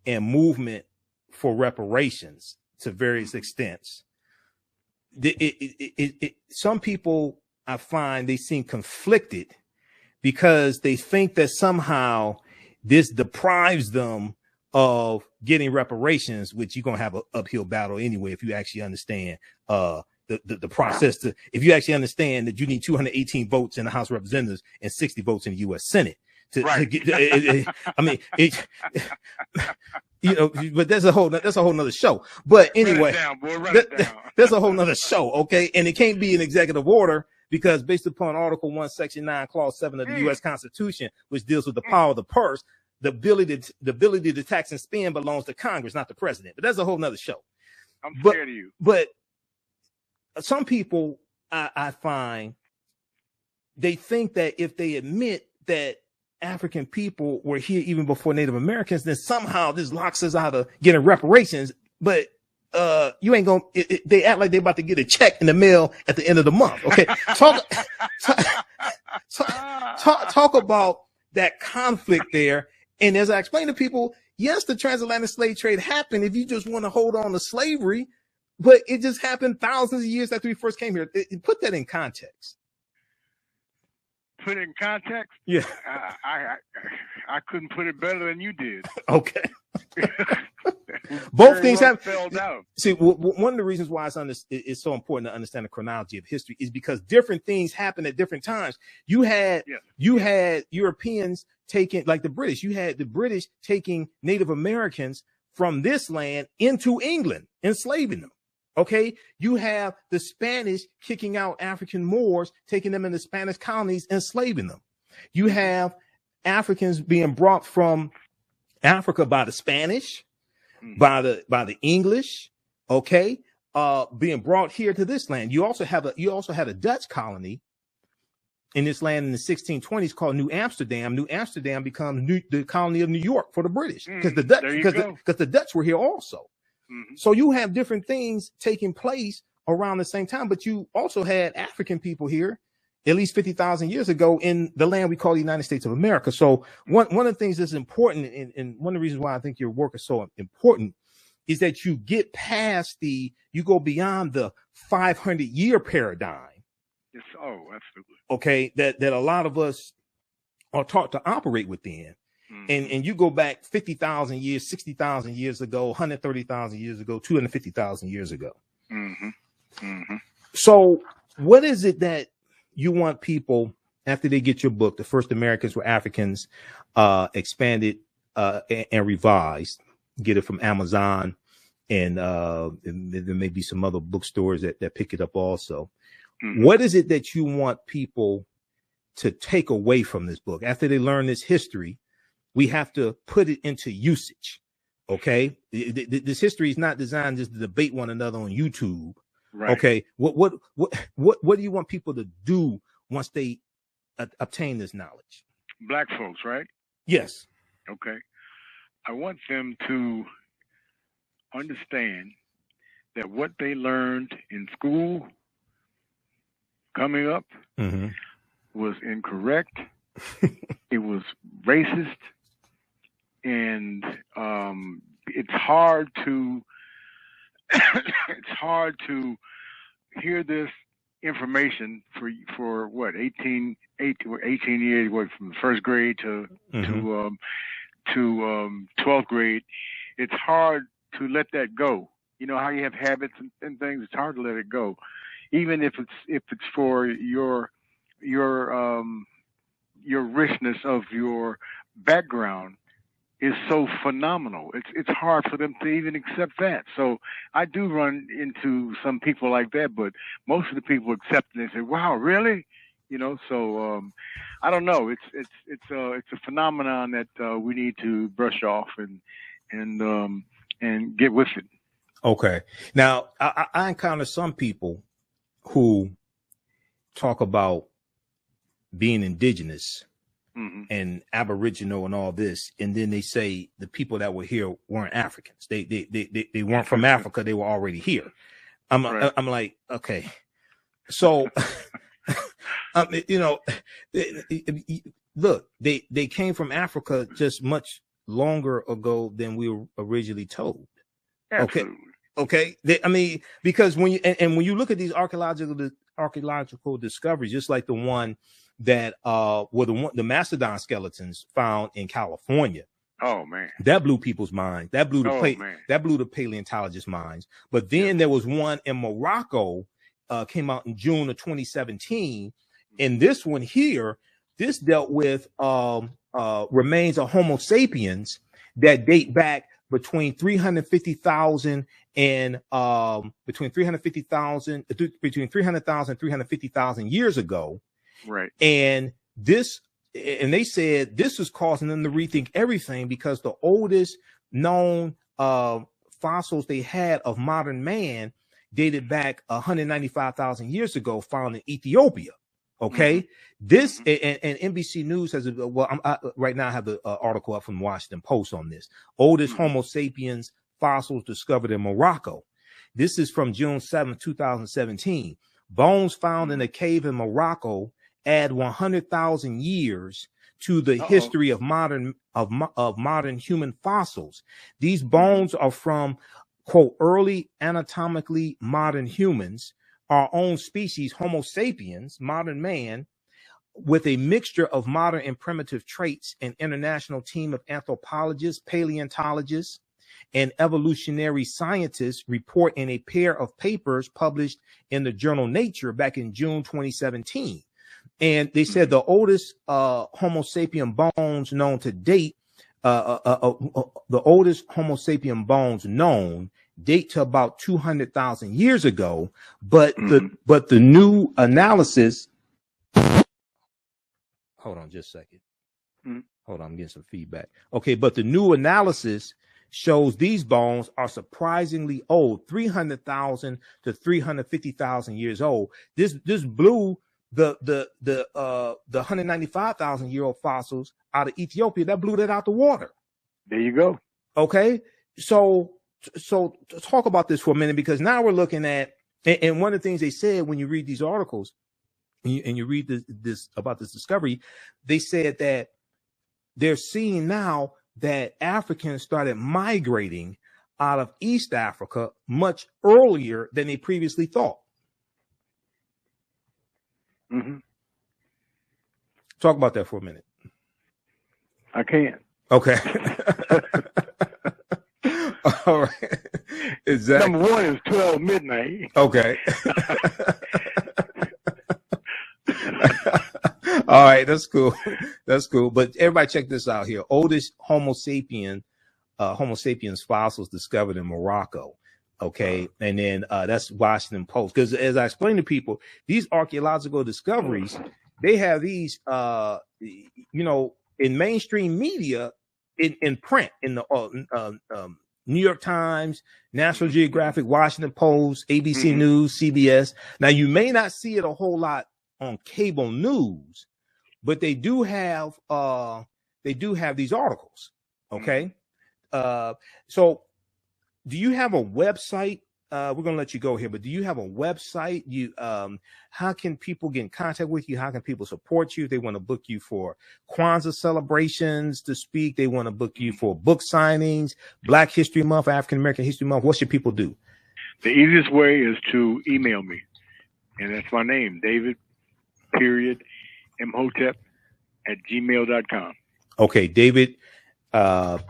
and movement for reparations to various extents, some people, I find, they seem conflicted because they think that somehow this deprives them of getting reparations, which you're going to have an uphill battle anyway if you actually understand the process. If you actually understand that you need 218 votes in the House of Representatives and 60 votes in the U.S. Senate to get, I mean, but that's a whole nother show. But anyway, that's a whole nother show. Okay. And it can't be an executive order because based upon Article 1, Section 9, Clause 7 of the U.S. Constitution, which deals with the power of the purse, the ability to tax and spend belongs to Congress, not the president. But that's a whole nother show. I'm scared of you. But some people I find they think that if they admit that African people were here even before Native Americans, then somehow this locks us out of getting reparations. But you ain't gonna. They act like they're about to get a check in the mail at the end of the month. Okay, talk about that conflict there. And as I explained to people, yes, the transatlantic slave trade happened. If you just want to hold on to slavery, but it just happened thousands of years after we first came here. Put that in context. Put it in context? Yeah. I couldn't put it better than you did. Okay. Both things have spelled out. See, one of the reasons why it's so important to understand the chronology of history is because different things happen at different times. You had Europeans taking, like the British. You had the British taking Native Americans from this land into England, enslaving them. Okay, you have the Spanish kicking out African Moors, taking them into Spanish colonies, enslaving them. You have Africans being brought from Africa by the Spanish, by the English, okay, being brought here to this land. You also had a Dutch colony in this land in the 1620s called New Amsterdam. New Amsterdam becomes the colony of New York for the British because the Dutch were here also. Mm-hmm. So you have different things taking place around the same time, but you also had African people here at least 50,000 years ago in the land we call the United States of America. So one of the things that's important, and one of the reasons why I think your work is so important, is that you get past you go beyond the 500-year paradigm. Yes. Oh, absolutely. Okay, that a lot of us are taught to operate within. And you go back 50,000 years, 60,000 years ago, 130,000 years ago, 250,000 years ago. Mm-hmm. Mm-hmm. So what is it that you want people, after they get your book, The First Americans Were Africans, expanded and revised, get it from Amazon, and there may be some other bookstores that pick it up also. Mm-hmm. What is it that you want people to take away from this book? After they learn this history, we have to put it into usage. Okay, this history is not designed just to debate one another on YouTube. Right. Okay, what do you want people to do once they obtain this knowledge? Black folks, right? Yes. Okay, I want them to understand that what they learned in school coming up was incorrect. It was racist. And it's hard to hear this information for what 18 years, from the first grade to 12th grade. It's hard to let that go. You know how you have habits and things. It's hard to let it go, even if it's for your richness of your background is so phenomenal. It's hard for them to even accept that. So I do run into some people like that, but most of the people accept it and say, "Wow, really?" You know. So I don't know. It's a phenomenon that we need to brush off and get with it. Okay. Now I encounter some people who talk about being indigenous. Mm-hmm. And Aboriginal and all this, and then they say the people that were here weren't Africans. They weren't from Africa. They were already here. I'm like, okay, so look, they came from Africa just much longer ago than we were originally told. Absolutely. Okay. Because when you look at these archaeological discoveries, just like the one that were the mastodon skeletons found in California. Oh man, that blew people's minds. That blew the paleontologists' minds. But then there was one in Morocco, came out in June of 2017, and this one here, this dealt with remains of Homo sapiens that date back between 300,000 and 350,000 years ago. Right. And they said this was causing them to rethink everything because the oldest known fossils they had of modern man dated back 195,000 years ago, found in Ethiopia. Okay. This and NBC News has right now I have the article up from the Washington Post on this. Oldest Homo sapiens fossils discovered in Morocco. This is from June 7th, 2017. Bones found in a cave in Morocco add 100,000 years to the history of modern human fossils. These bones are from, quote, early anatomically modern humans, our own species, Homo sapiens, modern man, with a mixture of modern and primitive traits. An international team of anthropologists, paleontologists, and evolutionary scientists report in a pair of papers published in the journal Nature back in June 2017. And they said the oldest Homo sapien bones known to date, the oldest Homo sapien bones known date to about 200,000 years ago. But the new analysis. Hold on just a second. Hold on, I'm getting some feedback. Okay, but the new analysis shows these bones are surprisingly old, 300,000 to 350,000 years old. This blew the 195,000 year old fossils out of Ethiopia. That blew that out the water. There you go. Okay, so talk about this for a minute, because now we're looking at, and one of the things they said when you read these articles and you read this about this discovery, they said that they're seeing now that Africans started migrating out of East Africa much earlier than they previously thought. Talk about that for a minute. I can't. Okay. All right. Exactly. Number one is 12 midnight. Okay. All right, that's cool. That's cool. But everybody check this out here. Oldest Homo sapiens fossils discovered in Morocco. Okay. And then that's Washington Post. Because as I explained to people, these archaeological discoveries, they have these in mainstream media, in print, in the New York Times, National Geographic, Washington Post, ABC News, CBS. Now you may not see it a whole lot on cable news, but they do have these articles. Okay. So do you have a website? We're gonna let you go here, but do you have a website? How can people get in contact with you? How can people support you if they want to book you for Kwanzaa celebrations to speak? They want to book you for book signings, Black History Month, African American History Month. What should people do? The easiest way is to email me, and that's my name, David Imhotep @gmail.com. Okay, David Imhotep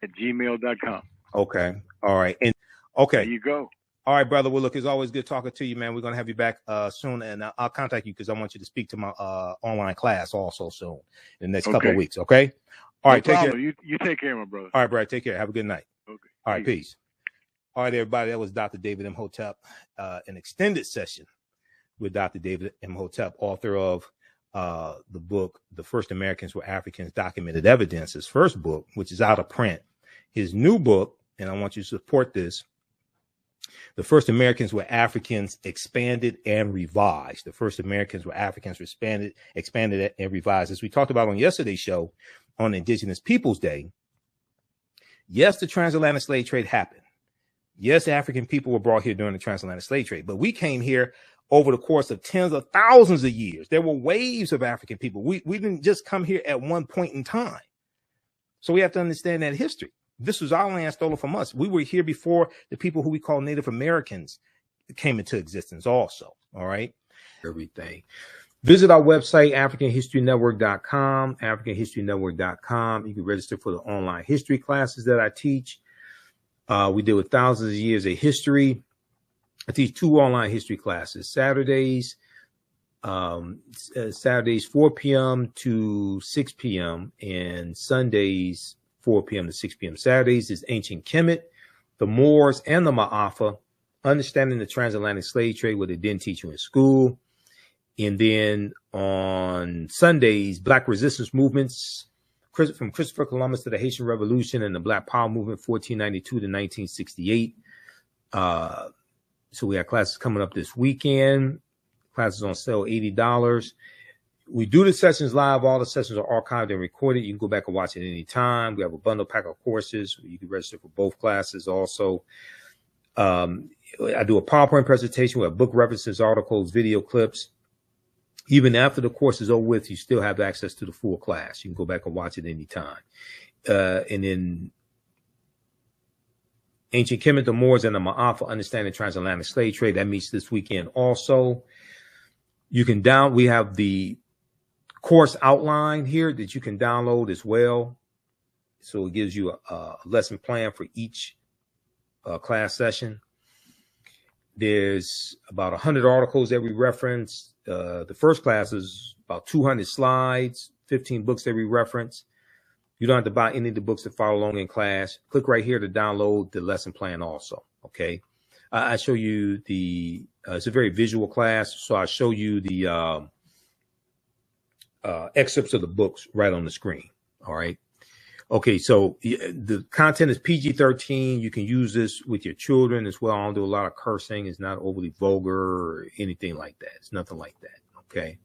@gmail.com. Okay. All right. And okay. There you go. All right, brother. Well, look, it's always good talking to you, man. We're going to have you back soon, and I'll contact you because I want you to speak to my online class also soon in the next couple of weeks. Okay. All right. Take care. You take care, my brother. All right, brother. Take care. Have a good night. Okay. All right. Peace. All right, everybody. That was Dr. David Imhotep, an extended session with Dr. David Imhotep, author of the book, The First Americans Were Africans, Documented Evidence, his first book, which is out of print. His new book, and I want you to support this, The First Americans Were Africans, Expanded and Revised. The First Americans Were Africans, expanded and revised. As we talked about on yesterday's show on Indigenous Peoples Day, yes, the transatlantic slave trade happened. Yes, African people were brought here during the transatlantic slave trade, but we came here over the course of tens of thousands of years. There were waves of African people. We didn't just come here at one point in time. So we have to understand that history. This was our land stolen from us. We were here before the people who we call Native Americans came into existence also. All right. Everything. Visit our website, AfricanHistoryNetwork.com, AfricanHistoryNetwork.com. You can register for the online history classes that I teach. We deal with thousands of years of history. I teach 2 online history classes, Saturdays 4 p.m. to 6 p.m. and Sundays 4 p.m. to 6 p.m. Saturdays is Ancient Kemet, the Moors, and the Ma'afa, understanding the transatlantic slave trade, what they didn't teach you in school. And then on Sundays, Black resistance movements, from Christopher Columbus to the Haitian Revolution and the Black Power movement, 1492 to 1968. So we have classes coming up this weekend. Classes on sale, $80. We do the sessions live. All the sessions are archived and recorded. You can go back and watch it any time. We have a bundle pack of courses. You can register for both classes also. I do a PowerPoint presentation. We have book references, articles, video clips. Even after the course is over with, you still have access to the full class. You can go back and watch it anytime. And then Ancient Kemet, the Moors, and the Ma'afa, Understanding Transatlantic Slave Trade. That meets this weekend also. You can we have the course outline here that you can download as well. So it gives you a lesson plan for each class session. There's about 100 articles that we reference. The first class is about 200 slides, 15 books that we reference. You don't have to buy any of the books to follow along in class. Click right here to download the lesson plan also, okay? I show you it's a very visual class, so I show you the excerpts of the books right on the screen, all right? Okay, so the content is PG-13. You can use this with your children as well. I don't do a lot of cursing. It's not overly vulgar or anything like that. It's nothing like that, okay?